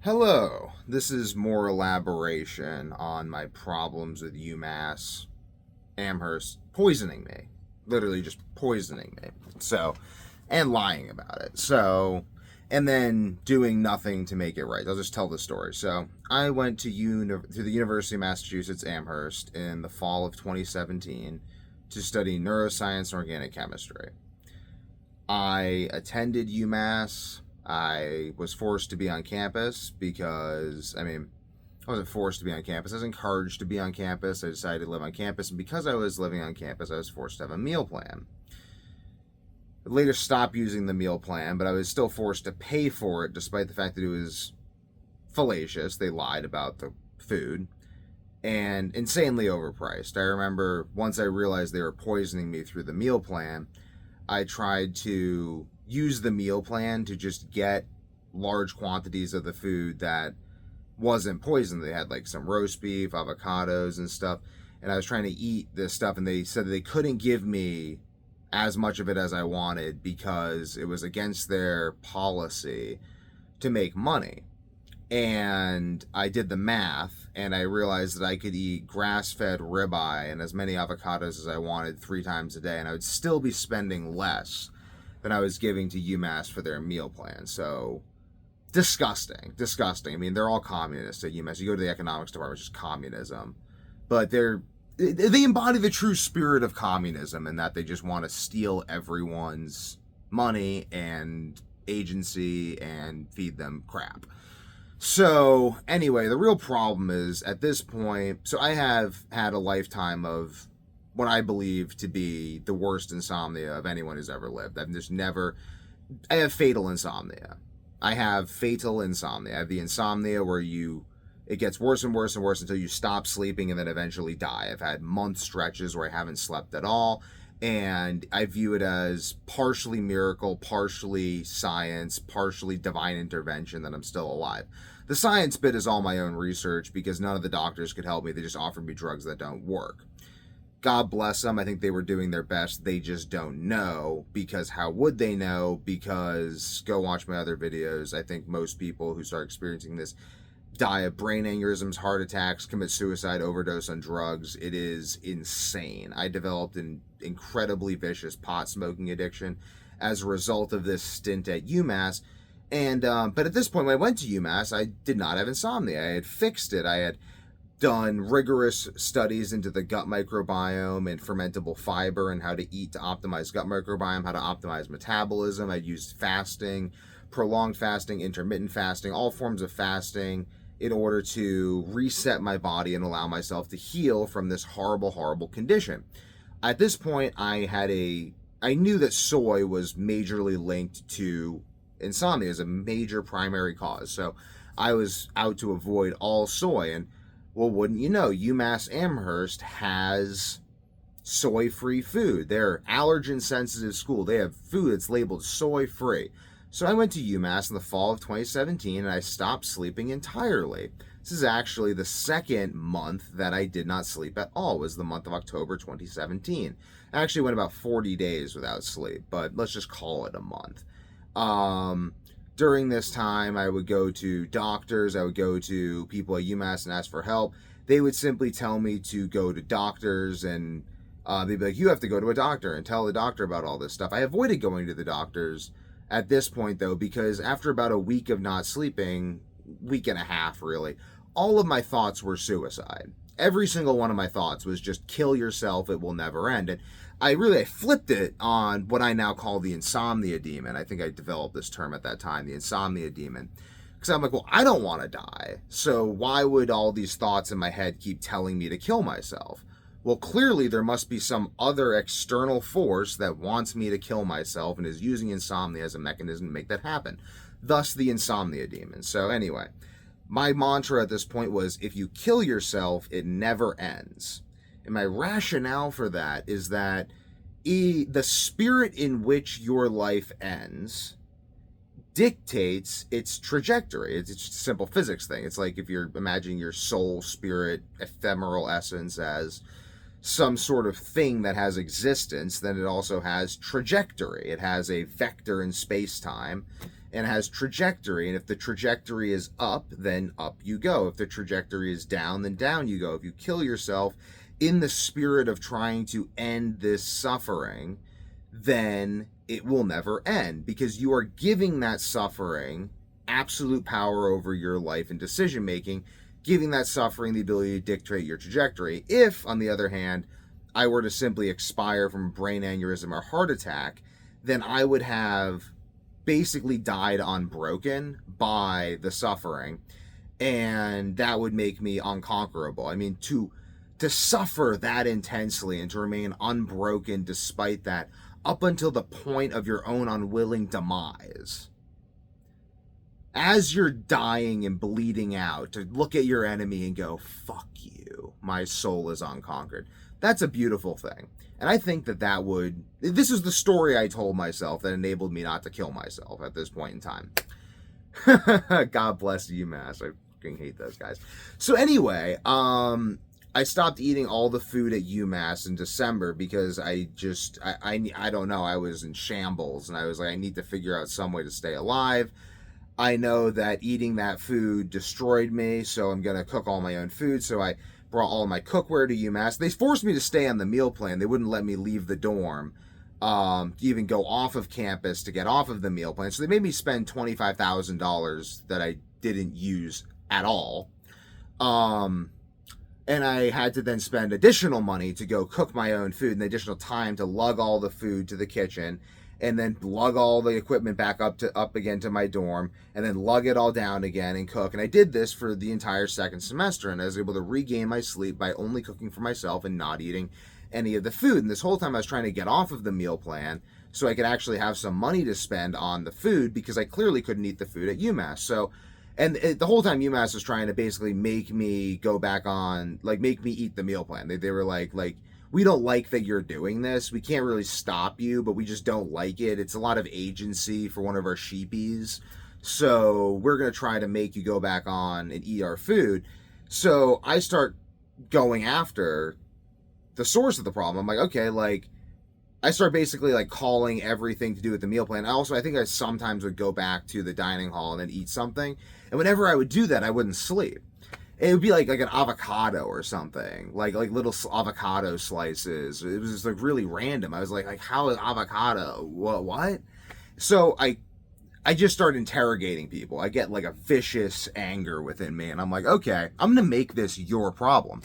Hello, this is more elaboration on my problems with UMass Amherst poisoning me. Literally just poisoning me. And lying about it. And then doing nothing to make it right. I'll just tell the story. So, I went to the University of Massachusetts Amherst in the fall of 2017 to study neuroscience and organic chemistry. I attended UMass. I was forced to be on campus because, I wasn't forced to be on campus. I was encouraged to be on campus. I decided to live on campus. And because I was living on campus, I was forced to have a meal plan. I later stopped using the meal plan, but I was still forced to pay for it despite the fact that it was fallacious. They lied about the food and insanely overpriced. I remember once I realized they were poisoning me through the meal plan, I tried to use the meal plan to just get large quantities of the food that wasn't poisoned. They had like some roast beef, avocados, and stuff. And I was trying to eat this stuff, and they said that they couldn't give me as much of it as I wanted because it was against their policy to make money. And I did the math, and I realized that I could eat grass-fed ribeye and as many avocados as I wanted 3 times a day, and I would still be spending less than I was giving to UMass for their meal plan. So, disgusting. I mean, they're all communists at UMass. You go to the economics department, it's just communism. But they embody the true spirit of communism in that they just want to steal everyone's money and agency and feed them crap. So, anyway, the real problem is at this point, so I have had a lifetime of what I believe to be the worst insomnia of anyone who's ever lived. I have fatal insomnia. I have the insomnia where it gets worse and worse and worse until you stop sleeping and then eventually die. I've had month stretches where I haven't slept at all. And I view it as partially miracle, partially science, partially divine intervention that I'm still alive. The science bit is all my own research because none of the doctors could help me. They just offered me drugs that don't work. God bless them. I think they were doing their best. They just don't know, because how would they know? Because go watch my other videos. I think most people who start experiencing this die of brain aneurysms, heart attacks, commit suicide, overdose on drugs. It is insane. I developed an incredibly vicious pot smoking addiction as a result of this stint at UMass. But at this point, when I went to UMass, I did not have insomnia. I had fixed it. I had done rigorous studies into the gut microbiome and fermentable fiber and how to eat to optimize gut microbiome, how to optimize metabolism. I used fasting, prolonged fasting, intermittent fasting, all forms of fasting in order to reset my body and allow myself to heal from this horrible, horrible condition. At this point, I knew that soy was majorly linked to insomnia as a major primary cause. So I was out to avoid all soy. And well, wouldn't you know, UMass Amherst has soy-free food. They're allergen-sensitive school. They have food that's labeled soy-free. So I went to UMass in the fall of 2017 and I stopped sleeping entirely. This is actually the second month that I did not sleep at all, was the month of October 2017. I actually went about 40 days without sleep, but let's just call it a month. During this time, I would go to doctors, I would go to people at UMass and ask for help. They would simply tell me to go to doctors, and they'd be like, you have to go to a doctor and tell the doctor about all this stuff. I avoided going to the doctors at this point, though, because after about a week of not sleeping, week and a half really, all of my thoughts were suicide. Every single one of my thoughts was just kill yourself, it will never end. And I flipped it on what I now call the insomnia demon. I think I developed this term at that time, the insomnia demon. Because I'm like, well, I don't want to die. So why would all these thoughts in my head keep telling me to kill myself? Well, clearly there must be some other external force that wants me to kill myself and is using insomnia as a mechanism to make that happen. Thus, the insomnia demon. So anyway, my mantra at this point was, if you kill yourself, it never ends. And my rationale for that is that the spirit in which your life ends dictates its trajectory. It's just a simple physics thing. It's like if you're imagining your soul, spirit, ephemeral essence as some sort of thing that has existence, then it also has trajectory. It has a vector in space-time, and has trajectory. And if the trajectory is up, then up you go. If the trajectory is down, then down you go. If you kill yourself in the spirit of trying to end this suffering, then it will never end, because you are giving that suffering absolute power over your life and decision making, giving that suffering the ability to dictate your trajectory. If, on the other hand, I were to simply expire from a brain aneurysm or heart attack, then I would have basically died unbroken by the suffering, and that would make me unconquerable. I mean, to suffer that intensely and to remain unbroken despite that, up until the point of your own unwilling demise, as you're dying and bleeding out, to look at your enemy and go, fuck you, my soul is unconquered. That's a beautiful thing. And I think this is the story I told myself that enabled me not to kill myself at this point in time. God bless UMass. I fucking hate those guys. So anyway, I stopped eating all the food at UMass in December because I don't know, I was in shambles, and I was like, I need to figure out some way to stay alive. I know that eating that food destroyed me, so I'm going to cook all my own food. So I brought all my cookware to UMass. They forced me to stay on the meal plan. They wouldn't let me leave the dorm, even go off of campus to get off of the meal plan. So they made me spend $25,000 that I didn't use at all. And I had to then spend additional money to go cook my own food, and additional time to lug all the food to the kitchen, and then lug all the equipment back up again to my dorm, and then lug it all down again and cook. And I did this for the entire second semester, and I was able to regain my sleep by only cooking for myself and not eating any of the food. And this whole time I was trying to get off of the meal plan so I could actually have some money to spend on the food, because I clearly couldn't eat the food at UMass. So, and the whole time UMass was trying to basically make me go back on, like, make me eat the meal plan. They were like, we don't like that you're doing this. We can't really stop you, but we just don't like it. It's a lot of agency for one of our sheepies. So we're going to try to make you go back on and eat our food. So I start going after the source of the problem. I'm like, okay, like, I start basically like calling everything to do with the meal plan. I think I sometimes would go back to the dining hall and then eat something. And whenever I would do that, I wouldn't sleep. It would be like an avocado or something, like little avocado slices. It was just like really random. I was like how is avocado? What? So I just start interrogating people. I get like a vicious anger within me, and I'm like, okay, I'm gonna make this your problem.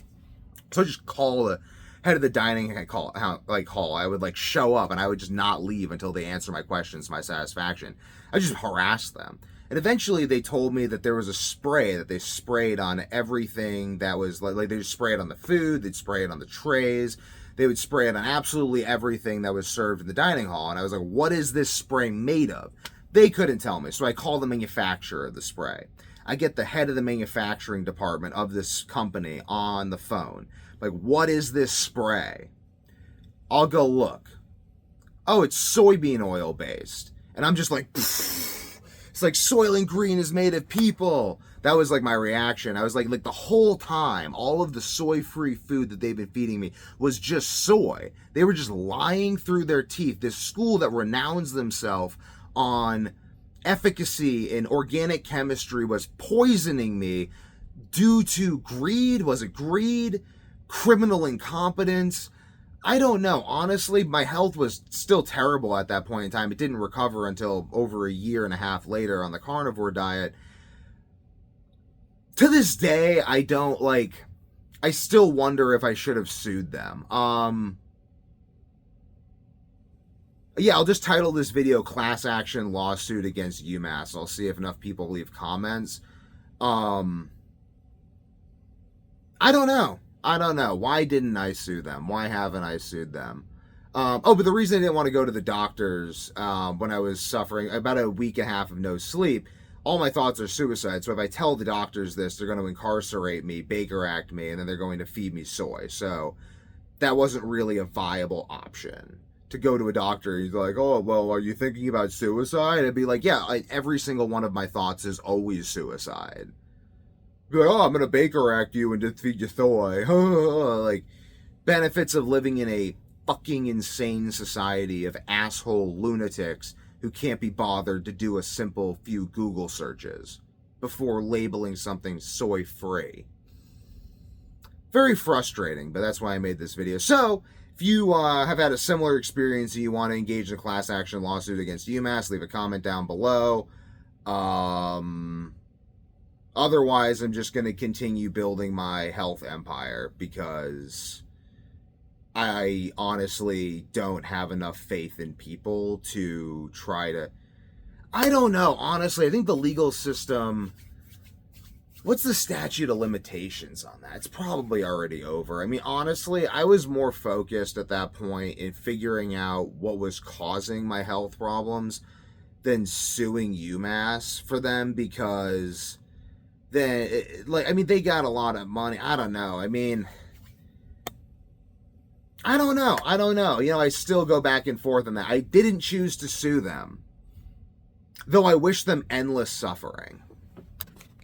So I just call the head of the dining hall. I would like show up, and I would just not leave until they answer my questions to my satisfaction. I just harassed them. And eventually they told me that there was a spray that they sprayed on everything that was like they just spray it on the food, they'd spray it on the trays, they would spray it on absolutely everything that was served in the dining hall. And I was like, what is this spray made of? They couldn't tell me. So I called the manufacturer of the spray. I get the head of the manufacturing department of this company on the phone. Like, what is this spray? I'll go look. Oh, it's soybean oil based. And I'm just like, pfft. It's like Soylent Green is made of people. That was like my reaction. I was like the whole time, all of the soy-free food that they've been feeding me was just soy. They were just lying through their teeth. This school that renowns themselves on efficacy in organic chemistry was poisoning me due to greed. Was it greed? Criminal incompetence? I don't know. Honestly, my health was still terrible at that point in time. It didn't recover until over a year and a half later on the carnivore diet. To this day, I still wonder if I should have sued them. Yeah, I'll just title this video Class Action Lawsuit Against UMass. I'll see if enough people leave comments. I don't know. Why didn't I sue them? Why haven't I sued them? But the reason I didn't want to go to the doctors when I was suffering about a week and a half of no sleep, all my thoughts are suicide. So if I tell the doctors this, they're going to incarcerate me, Baker Act me, and then they're going to feed me soy. So that wasn't really a viable option. To go to a doctor, he's like, oh, well, are you thinking about suicide? I'd be like, yeah, every single one of my thoughts is always suicide. Be like, oh, I'm going to Baker Act you and just feed you soy. Like, benefits of living in a fucking insane society of asshole lunatics who can't be bothered to do a simple few Google searches before labeling something soy-free. Very frustrating, but that's why I made this video. So, if you have had a similar experience and you want to engage in a class action lawsuit against UMass, leave a comment down below. Otherwise, I'm just going to continue building my health empire because I honestly don't have enough faith in people to try to... I don't know, honestly. I think the legal system... What's the statute of limitations on that? It's probably already over. I mean, honestly, I was more focused at that point in figuring out what was causing my health problems than suing UMass for them, because then, they got a lot of money. I don't know. I don't know. You know, I still go back and forth on that. I didn't choose to sue them, though I wish them endless suffering.